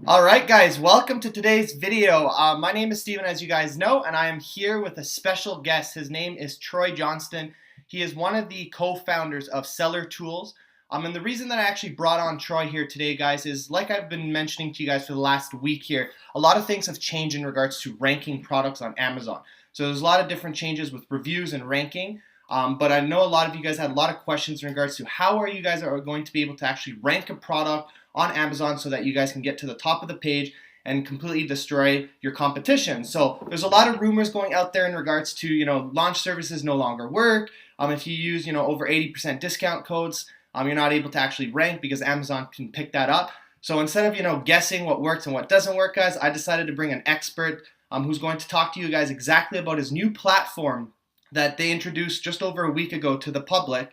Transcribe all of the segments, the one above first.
All right, guys, welcome to today's video. My name is Steven, as you guys know, and I am here with a special guest. His name is Troy Johnston. He is one of the co-founders of Seller Tools. And the reason that I actually brought on Troy here today, guys, is like I've been mentioning to you guys for the last week here, a lot of things have changed in regards to ranking products on Amazon. So there's a lot of different changes with reviews and ranking. But I know a lot of you guys had a lot of questions in regards to how are you guys are going to be able to actually rank a product on Amazon so that you guys can get to the top of the page and completely destroy your competition. So there's a lot of rumors going out there in regards to, launch services no longer work. If you use, over 80% discount codes, you're not able to actually rank because Amazon can pick that up. So instead of, guessing what works and what doesn't work, guys, I decided to bring an expert who's going to talk to you guys exactly about his new platform that they introduced just over a week ago to the public.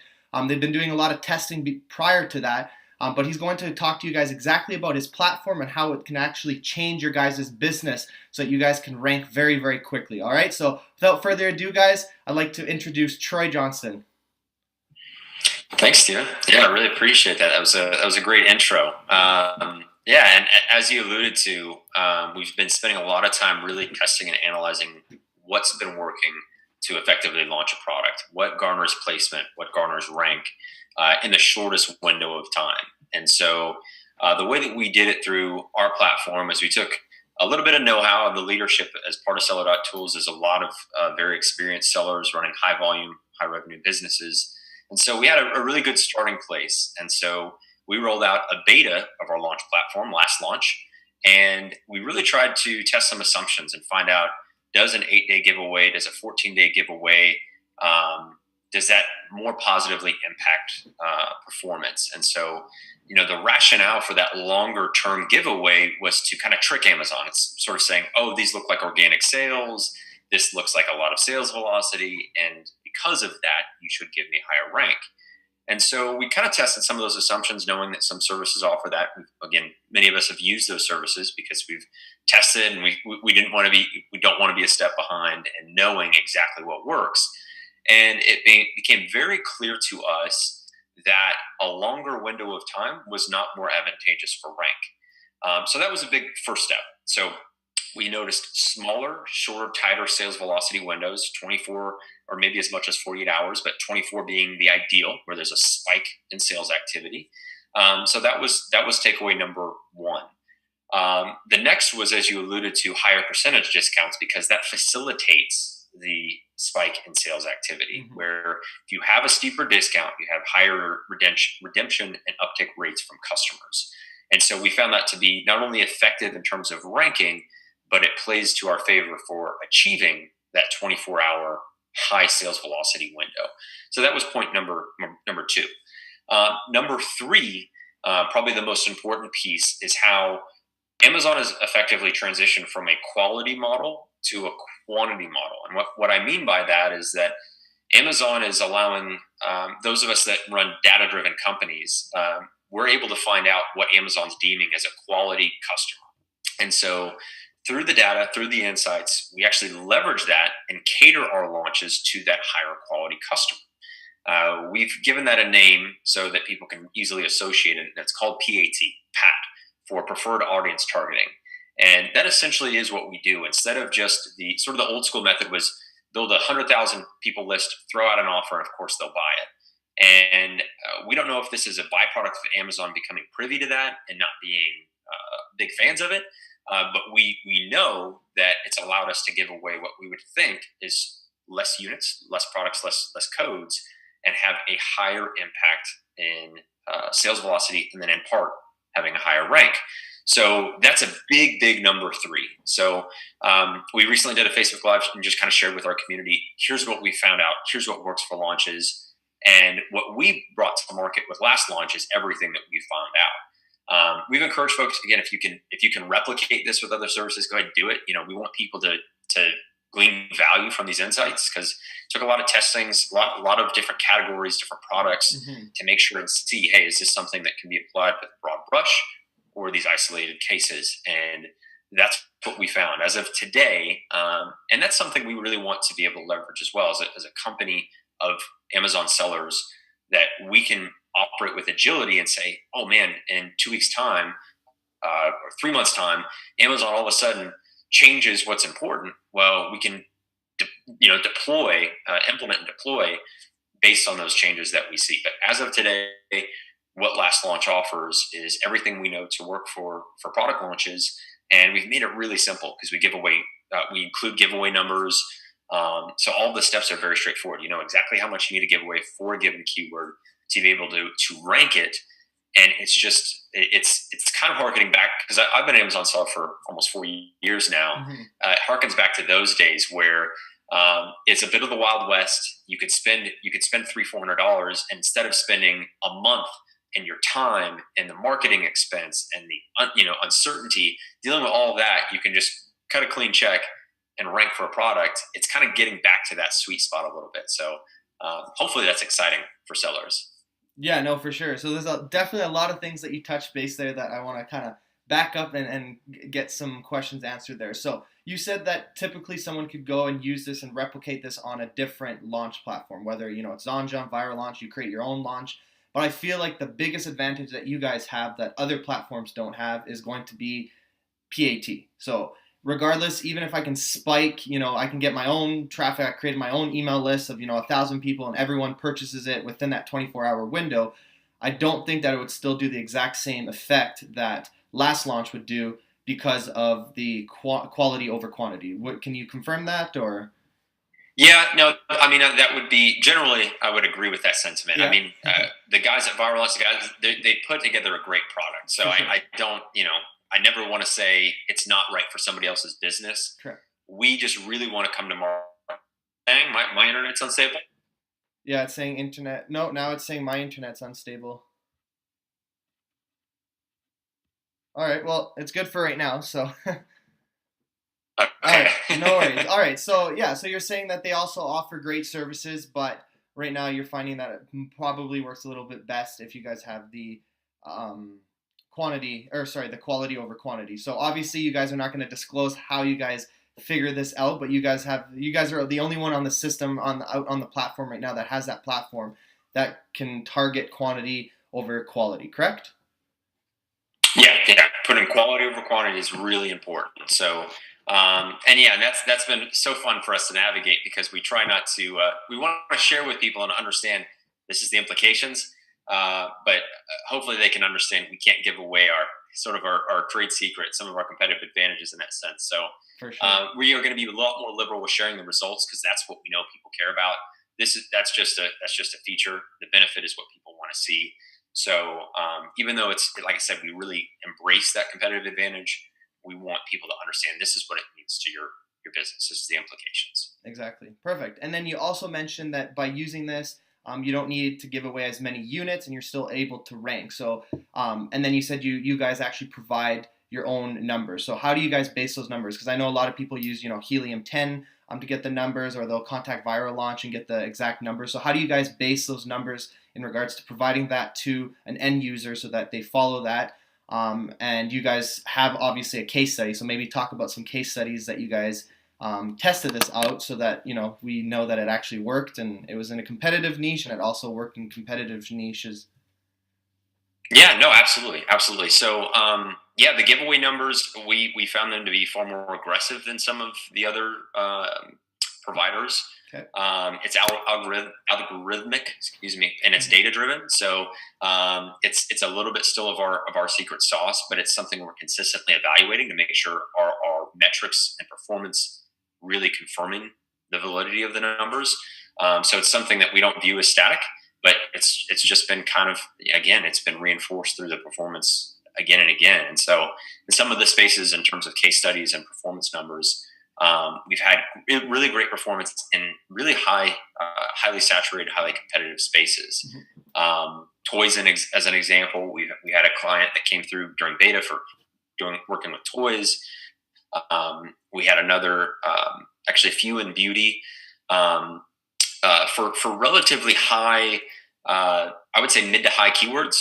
They've been doing a lot of testing prior to that. But he's going to talk to you guys exactly about his platform and how it can actually change your guys' business so that you guys can rank very, very quickly. All right, so without further ado, guys, I'd like to introduce Troy Johnston. Thanks, Steven. Yeah, I really appreciate that. That was a great intro. Yeah, and as you alluded to, we've been spending a lot of time really testing and analyzing what's been working to effectively launch a product, what garners placement, what garners rank in the shortest window of time. And so the way that we did it through our platform is we took a little bit of know-how of the leadership as part of Seller.Tools. There's a lot of very experienced sellers running high volume, high revenue businesses. And so we had a really good starting place. And so we rolled out a beta of our launch platform, last launch, and we really tried to test some assumptions and find out, does an 8-day giveaway, does a 14-day giveaway, does that more positively impact performance? And so, the rationale for that longer term giveaway was to kind of trick Amazon. It's sort of saying, oh, these look like organic sales. This looks like a lot of sales velocity. And because of that, you should give me a higher rank. And so we kind of tested some of those assumptions, knowing that some services offer that. Again, many of us have used those services because we've tested and we don't want to be a step behind and knowing exactly what works. And it became very clear to us that a longer window of time was not more advantageous for rank. So that was a big first step. So we noticed smaller, shorter, tighter sales velocity windows, 24 or maybe as much as 48 hours, but 24 being the ideal, where there's a spike in sales activity. So that was takeaway number one. The next was, as you alluded to, higher percentage discounts, because that facilitates the spike in sales activity, where if you have a steeper discount, you have higher redemption and uptick rates from customers. And so we found that to be not only effective in terms of ranking, but it plays to our favor for achieving that 24-hour high sales velocity window. So that was point number two. Number three, probably the most important piece, is how Amazon has effectively transitioned from a quality model to a quantity model. And what I mean by that is that Amazon is allowing those of us that run data-driven companies, we're able to find out what Amazon's deeming as a quality customer. And so through the data, through the insights, we actually leverage that and cater our launches to that higher quality customer. We've given that a name so that people can easily associate it. It's called PAT, for preferred audience targeting. And that essentially is what we do. Instead of just the old school method was build a 100,000 people list, throw out an offer, and of course they'll buy it. And we don't know if this is a byproduct of Amazon becoming privy to that and not being big fans of it. But we know that it's allowed us to give away what we would think is less units, less products, less codes, and have a higher impact in sales velocity, and then in part having a higher rank. So that's a big number three. So we recently did a Facebook Live and just kind of shared with our community, here's what we found out, here's what works for launches. And what we brought to market with last launch is everything that we found out. We've encouraged folks, again, if you can replicate this with other services, go ahead and do it. We want people to glean value from these insights, because it took a lot of testings, a lot of different categories, different products to make sure and see, hey, is this something that can be applied with a broad brush or these isolated cases? And that's what we found as of today. And that's something we really want to be able to leverage as well as a company of Amazon sellers, that we can operate with agility and say, oh man, in 2 weeks' time, or 3 months time, Amazon all of a sudden changes what's important. Well, we can deploy, implement and deploy based on those changes that we see. But as of today, what Last Launch offers is everything we know to work for product launches, and we've made it really simple because we include giveaway numbers. So all the steps are very straightforward. You know exactly how much you need to give away for a given keyword to be able to rank it. And it's kind of harkening back because I've been an Amazon seller for almost 4 years now. Mm-hmm. It harkens back to those days where it's a bit of the Wild West. You could spend $300-400, and instead of spending a month and your time and the marketing expense and the uncertainty dealing with all of that, you can just cut a clean check and rank for a product. It's kind of getting back to that sweet spot a little bit. So hopefully that's exciting for sellers. Yeah, no, for sure. So there's definitely a lot of things that you touched base there that I want to kind of back up and get some questions answered there. So you said that typically someone could go and use this and replicate this on a different launch platform, whether, it's ZonJump, Viral Launch, you create your own launch. But I feel like the biggest advantage that you guys have that other platforms don't have is going to be PAT. So regardless, even if I can spike, I can get my own traffic. I created my own email list of, 1,000 people and everyone purchases it within that 24-hour window. I don't think that it would still do the exact same effect that Last Launch would do because of the quality over quantity. Can you confirm that or? Yeah, no, I mean, that would be generally, I would agree with that sentiment. Yeah. I mean, the guys at Viral Launch, they put together a great product. So Sure. I don't, I never want to say it's not right for somebody else's business. Correct. We just really want to come to market. My internet's unstable. Yeah, it's saying internet. No, now it's saying my internet's unstable. All right, well, it's good for right now, so. All right, no worries. All right, so you're saying that they also offer great services, but right now you're finding that it probably works a little bit best if you guys have the the quality over quantity. So obviously you guys are not going to disclose how you guys figure this out, but you guys are the only one on the system out on the platform right now that has that platform that can target quantity over quality, correct? Yeah. Putting quality over quantity is really important. So, and that's been so fun for us to navigate because we try not to. We want to share with people and understand this is the implications, but hopefully they can understand we can't give away our trade secret, some of our competitive advantages in that sense. So, for sure. we are going to be a lot more liberal with sharing the results because that's what we know people care about. That's just a feature. The benefit is what people want to see. So even though it's, like I said, we really embrace that competitive advantage, we want people to understand this is what it means to your business. This is the implications. Exactly. Perfect. And then you also mentioned that by using this, you don't need to give away as many units and you're still able to rank. So, and then you said you guys actually provide your own numbers. So how do you guys base those numbers? Because I know a lot of people use, Helium 10 to get the numbers, or they'll contact Viral Launch and get the exact numbers. So how do you guys base those numbers in regards to providing that to an end user so that they follow that? And you guys have obviously a case study. So maybe talk about some case studies that you guys tested this out so that, we know that it actually worked and it was in a competitive niche and it also worked in competitive niches. Yeah, no, absolutely. So, the giveaway numbers, we found them to be far more aggressive than some of the other providers. Okay. It's algorithmic, and it's data driven. So it's a little bit still of our secret sauce, but it's something we're consistently evaluating to make sure our metrics and performance really confirming the validity of the numbers. So it's something that we don't view as static, but it's just been kind of, again, it's been reinforced through the performance again and again. And so in some of the spaces in terms of case studies and performance numbers, we've had really great performance in really highly saturated, highly competitive spaces. Mm-hmm. Toys, as an example, we had a client that came through during beta for working with toys. We had another, actually a few in beauty, for relatively high, I would say mid to high keywords.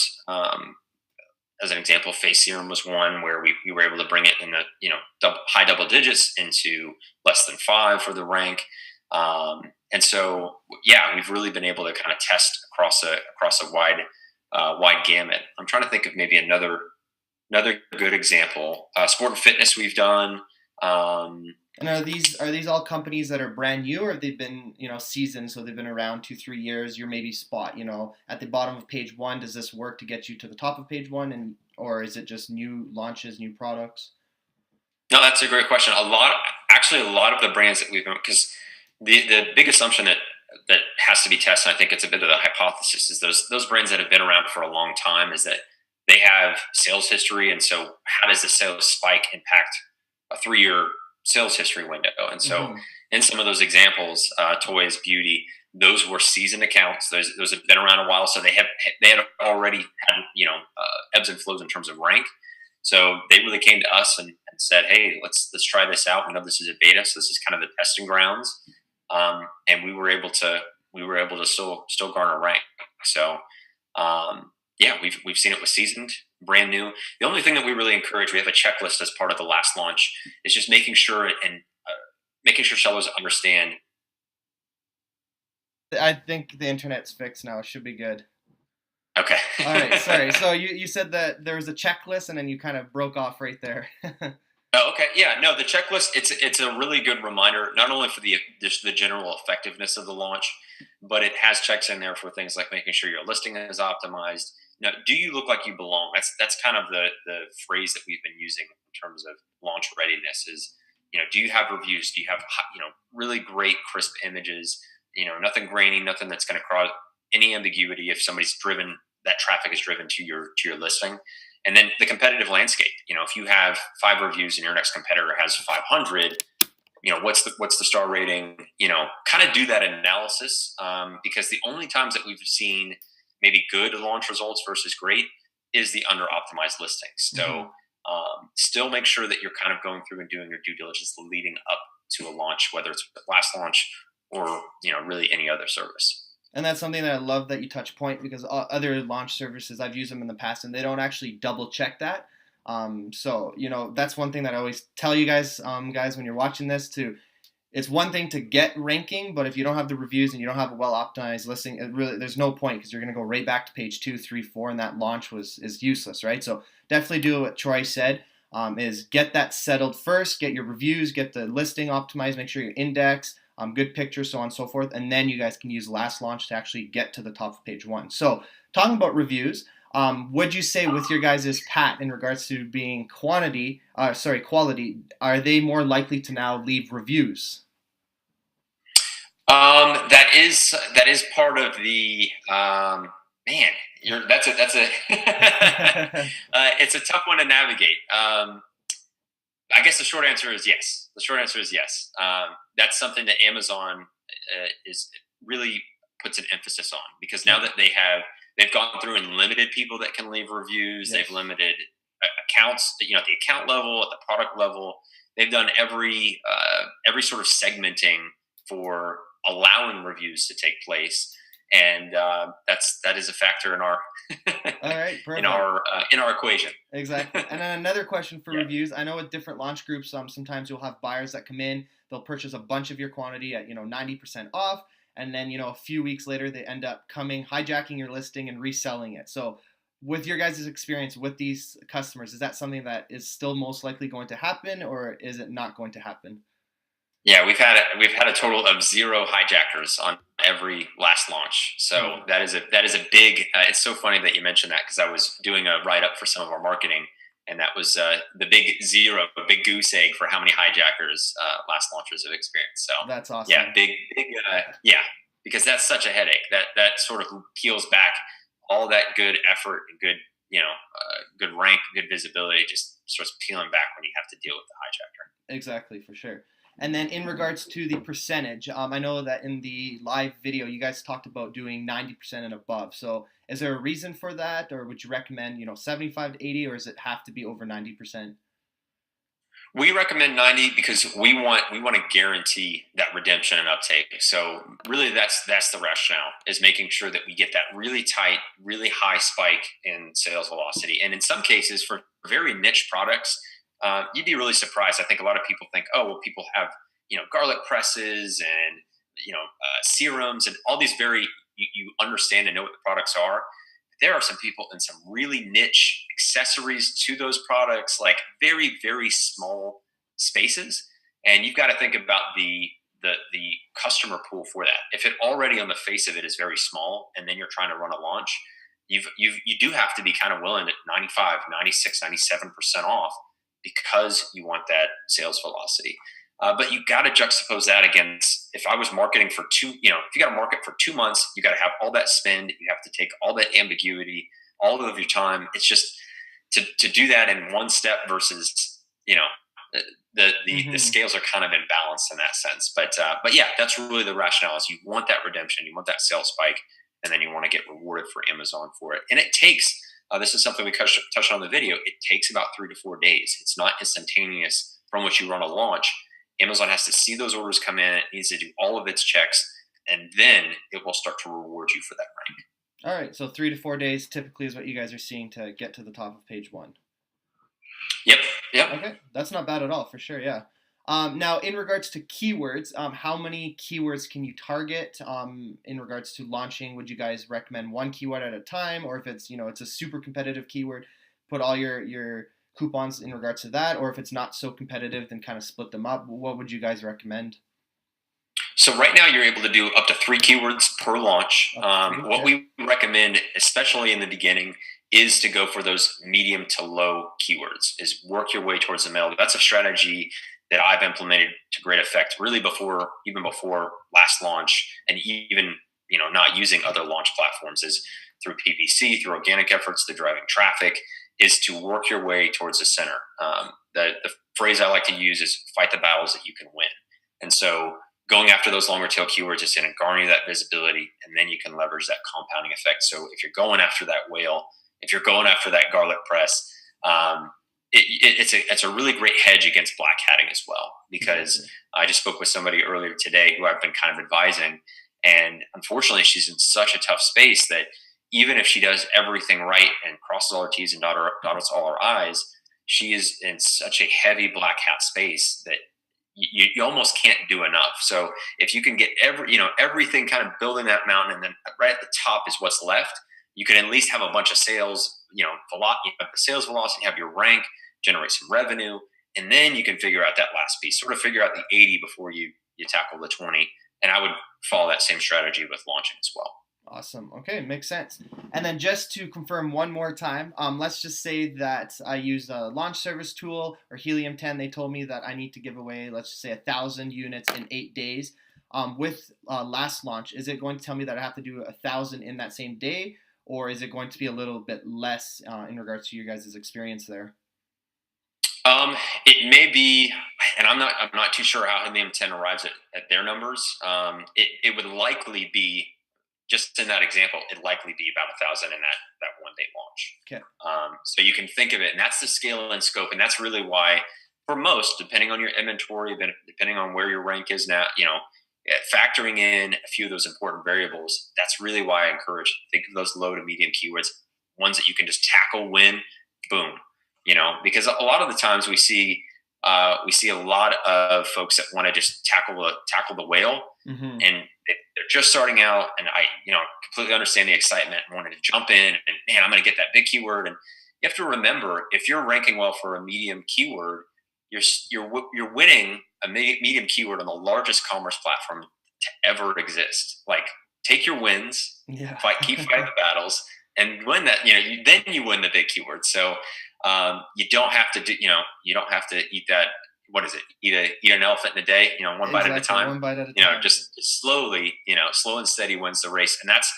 As an example, face serum was one where we were able to bring it in the high double digits into less than 5 for the rank. And so, we've really been able to kind of test across a wide gamut. I'm trying to think of maybe another another good example. Sport and fitness we've done. Um, And are these all companies that are brand new, or have they been, seasoned, so they've been around 2 3 years? You're maybe spot, at the bottom of page one. Does this work to get you to the top of page one, and or is it just new launches, new products? no, that's a great question. A lot of the brands that we've been, because the big assumption that has to be tested, I think it's a bit of a hypothesis, is those brands that have been around for a long time is that they have sales history, and so how does the sales spike impact a 3 year sales history window? And so Hmm. in some of those examples, toys, beauty, those were seasoned accounts. Those have been around a while, so they had already had ebbs and flows in terms of rank. So they really came to us and said, "Hey, let's try this out. We know this is a beta, so this is kind of the testing grounds." And we were able to still garner rank. So yeah, we've seen it with seasoned, brand new. The only thing that we really encourage, we have a checklist as part of the last launch, is just making sure sellers understand. I think the internet's fixed now. It should be good. Okay. All right, sorry. So you said that there was a checklist, and then you kind of broke off right there. Oh, okay. Yeah. No, the checklist. It's a really good reminder, not only for just the general effectiveness of the launch, but it has checks in there for things like making sure your listing is optimized. Now, do you look like you belong? That's kind of the phrase that we've been using in terms of launch readiness. Is do you have reviews? Do you have really great crisp images? Nothing grainy, nothing that's going to cause any ambiguity if somebody's driven that traffic is driven to your listing. And then the competitive landscape. If you have 5 reviews and your next competitor has 500, what's the star rating? Kind of do that analysis, because the only times that we've seen maybe good launch results versus great is the under optimized listings. Hmm. So still make sure that you're kind of going through and doing your due diligence leading up to a launch, whether it's the last launch or really any other service. And that's something that I love that you touch point, because other launch services, I've used them in the past, and they don't actually double check that. So that's one thing that I always tell you guys, when you're watching this, to it's one thing to get ranking, but if you don't have the reviews and you don't have a well optimized listing, it really there's no point, because you're going to go right back to page 2, 3, 4, and that launch is useless, right? So definitely do what Troy said. Is get that settled first, get your reviews, get the listing optimized, make sure your index, good pictures, so on and so forth, and then you guys can use last launch to actually get to the top of page one. So talking about reviews, would you say with your guys' pat in regards to being quality, are they more likely to now leave reviews? That is part of the man. That's a it's a tough one to navigate. I guess the short answer is yes. The short answer is yes. That's something that Amazon is really puts an emphasis on, because now that they've gone through and limited people that can leave reviews. They've Yes. limited accounts. At the account level, at the product level, they've done every sort of segmenting for allowing reviews to take place, and that is a factor in our All right, in perfect. our equation. Exactly. And then another question for Yeah. reviews. I know with different launch groups, sometimes you'll have buyers that come in, they'll purchase a bunch of your quantity at 90% off, and then a few weeks later they end up coming, hijacking your listing and reselling it. So with your guys' experience with these customers, is that something that is still most likely going to happen, or is it not going to happen? Yeah, we've had a total of 0 hijackers on every last launch. So Hmm. that is a big. It's so funny that you mentioned that, because I was doing a write up for some of our marketing, and that was the big zero, a big goose egg for how many hijackers last launchers have experienced. So That's yeah, awesome. big yeah, because that's such a headache. That sort of peels back all that good effort and good rank, good visibility, just starts peeling back when you have to deal with the hijacker. Exactly, for sure. And then in regards to the percentage, I know that in the live video you guys talked about doing 90% and above. So is there a reason for that, or would you recommend 75 to 80, or does it have to be over 90%? We recommend 90 because we want to guarantee that redemption and uptake. So really that's the rationale, is making sure that we get that really tight, really high spike in sales velocity. And in some cases for very niche products, you'd be really surprised. I think a lot of people think, oh, well, people have, garlic presses and, serums and all these you understand and know what the products are. there are some people in some really niche accessories to those products, like very, very small spaces. And you've got to think about the customer pool for that. If it already on the face of it is very small, and then you're trying to run a launch, you do have to be kind of willing at 95, 96, 97% off because you want that sales velocity. But you got to juxtapose that against, if I was marketing for if you got to market for 2 months, you got to have all that spend, you have to take all that ambiguity, all of your time. It's just to do that in one step versus, the scales are kind of in balance in that sense. But yeah, that's really the rationale is you want that redemption, you want that sales spike, and then you want to get rewarded for Amazon for it. And it takes, this is something we touched on in the video, it takes about 3 to 4 days. It's not instantaneous from which you run a launch. Amazon has to see those orders come in. It needs to do all of its checks, and then it will start to reward you for that rank. All right, so 3 to 4 days typically is what you guys are seeing to get to the top of page 1. Yep. Okay, that's not bad at all, for sure, yeah. Now, in regards to keywords, how many keywords can you target in regards to launching? Would you guys recommend one keyword at a time, or if it's it's a super competitive keyword, put all your coupons in regards to that, or if it's not so competitive, then kind of split them up? What would you guys recommend? So right now you're able to do up to 3 keywords per launch. What we recommend, especially in the beginning, is to go for those medium to low keywords, is work your way towards the middle. That's a strategy that I've implemented to great effect really even before last launch, and even not using other launch platforms, is through PPC, through organic efforts, the driving traffic, is to work your way towards the center. The phrase I like to use is fight the battles that you can win. And so going after those longer tail keywords is going to garner that visibility, and then you can leverage that compounding effect. So if you're going after that whale, if you're going after that garlic press, it's a really great hedge against black hatting as well. Because I just spoke with somebody earlier today who I've been kind of advising, and unfortunately she's in such a tough space that even if she does everything right and crosses all her T's and dots all her I's, she is in such a heavy black hat space that you almost can't do enough. So if you can get everything kind of building that mountain, and then right at the top is what's left, you can at least have a bunch of sales, you have the sales velocity, have your rank, generate some revenue, and then you can figure out that last piece, sort of figure out the 80 before you tackle the 20. And I would follow that same strategy with launching as well. Awesome. Okay, makes sense. And then just to confirm one more time, let's just say that I use a launch service tool or Helium 10. They told me that I need to give away, let's just say, 1,000 units in 8 days. With last launch, is it going to tell me that I have to do 1,000 in that same day, or is it going to be a little bit less in regards to your guys' experience there? It may be, and I'm not too sure how Helium 10 arrives at their numbers. It would likely be, just in that example, it'd likely be about 1,000 in that 1 day launch. Okay. So you can think of it, and that's the scale and scope, and that's really why, for most, depending on your inventory, depending on where your rank is now, factoring in a few of those important variables, that's really why I encourage, think of those low to medium keywords, ones that you can just tackle, win, boom. Because a lot of the times we see a lot of folks that want to just tackle the whale, and they're just starting out, and I completely understand the excitement and wanting to jump in, and man, I'm going to get that big keyword. And you have to remember, if you're ranking well for a medium keyword, you're winning a medium keyword on the largest commerce platform to ever exist. Like, take your wins, keep fighting the battles, and win that. Then you win the big keyword. So you don't have to you don't have to eat that. What is it? Eat an elephant in a day. One bite at a time. One bite at a time. Just slowly. Slow and steady wins the race, and that's,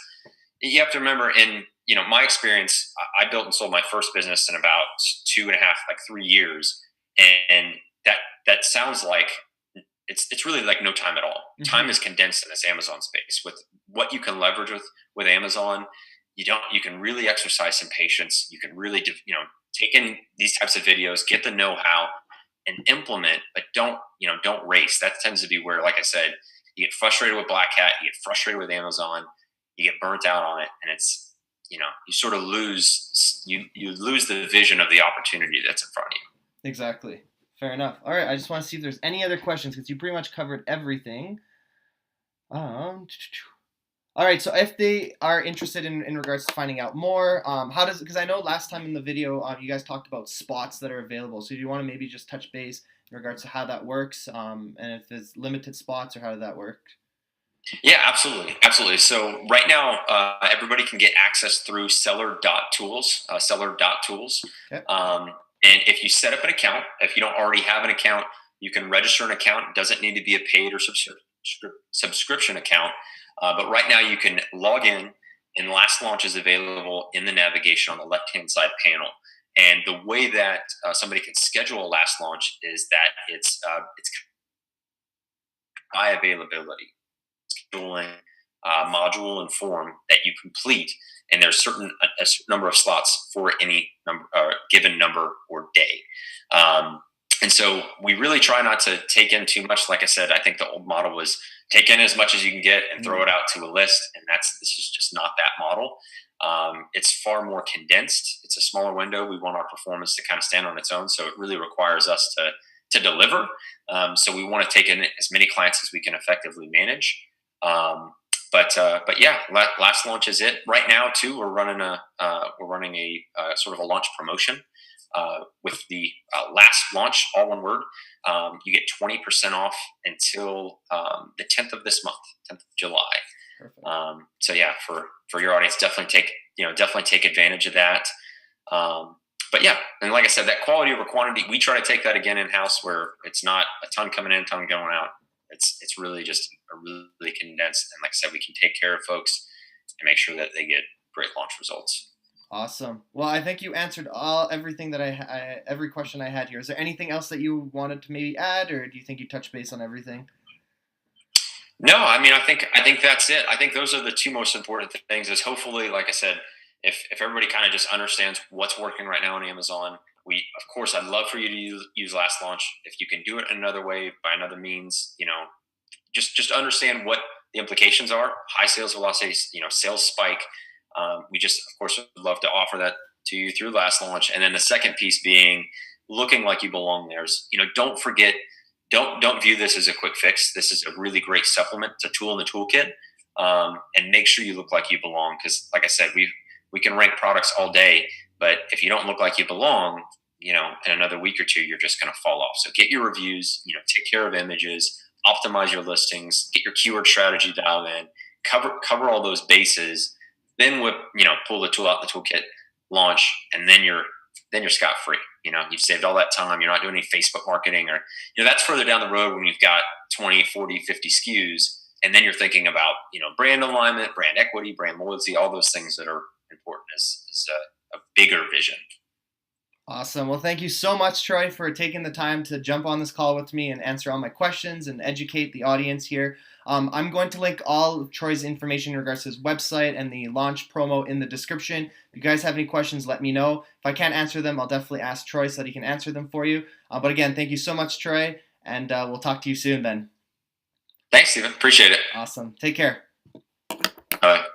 you have to remember. In my experience, I built and sold my first business in about 2.5, 3 years, and that sounds like it's really like no time at all. Mm-hmm. Time is condensed in this Amazon space. With what you can leverage with Amazon, you can really exercise some patience. You can really take in these types of videos, get the know-how, and implement, but don't race. That tends to be where, like I said, you get frustrated with Black Hat, you get frustrated with Amazon, you get burnt out on it, and it's, you sort of lose the vision of the opportunity that's in front of you. Exactly. Fair enough. All right, I just want to see if there's any other questions, because you pretty much covered everything. All right, so if they are interested in regards to finding out more, how does, because I know last time in the video you guys talked about spots that are available. So do you want to maybe just touch base in regards to how that works, and if there's limited spots or how does that work? Yeah, absolutely, absolutely. So right now, everybody can get access through seller.tools, seller.tools. Okay. And if you set up an account, if you don't already have an account, you can register an account. It doesn't need to be a paid or subscription account. But right now, you can log in, and last launch is available in the navigation on the left-hand side panel. And the way that somebody can schedule a last launch is that it's by availability scheduling module and form that you complete, and there's a certain number of slots for any number, given number or day. And so we really try not to take in too much. Like I said, I think the old model was take in as much as you can get and throw it out to a list, and this is just not that model. It's far more condensed. It's a smaller window. We want our performance to kind of stand on its own, so it really requires us to deliver. So we want to take in as many clients as we can effectively manage. But yeah, last launch is it right now too. We're running a sort of a launch promotion with the last launch, all one word. You get 20% off until the 10th of this month, 10th of July. Perfect. So yeah, for your audience, definitely take advantage of that. But yeah, and like I said, that quality over quantity, we try to take that again in house, where it's not a ton coming in, a ton going out. It's really just a really condensed, and like I said, we can take care of folks and make sure that they get great launch results. Awesome. Well, I think you answered everything that every question I had here. Is there anything else that you wanted to maybe add, or do you think you touched base on everything? No, I mean, I think that's it. I think those are the two most important things. Is hopefully, like I said, if everybody kind of just understands what's working right now on Amazon, of course, I'd love for you to use last launch. If you can do it another way, by another means, just understand what the implications are. High sales velocity, sales spike. We just, of course, would love to offer that to you through last launch. And then the second piece being looking like you belong. Don't forget, don't view this as a quick fix. This is a really great supplement. It's a tool in the toolkit. And make sure you look like you belong, because, like I said, we can rank products all day, but if you don't look like you belong, in another week or two, you're just going to fall off. So get your reviews, take care of images, optimize your listings, get your keyword strategy dialed in, cover all those bases, then pull the tool out the toolkit, launch, and then you're scot free. You've saved all that time. You're not doing any Facebook marketing, or that's further down the road when you've got 20, 40, 50 SKUs, and then you're thinking about brand alignment, brand equity, brand loyalty, all those things that are important as a bigger vision. Awesome. Well, thank you so much, Troy, for taking the time to jump on this call with me and answer all my questions and educate the audience here. I'm going to link all of Troy's information in regards to his website and the launch promo in the description. If you guys have any questions, let me know. If I can't answer them, I'll definitely ask Troy so that he can answer them for you. But again, thank you so much, Troy, and we'll talk to you soon then. Thanks, Stephen. Appreciate it. Awesome. Take care. Bye.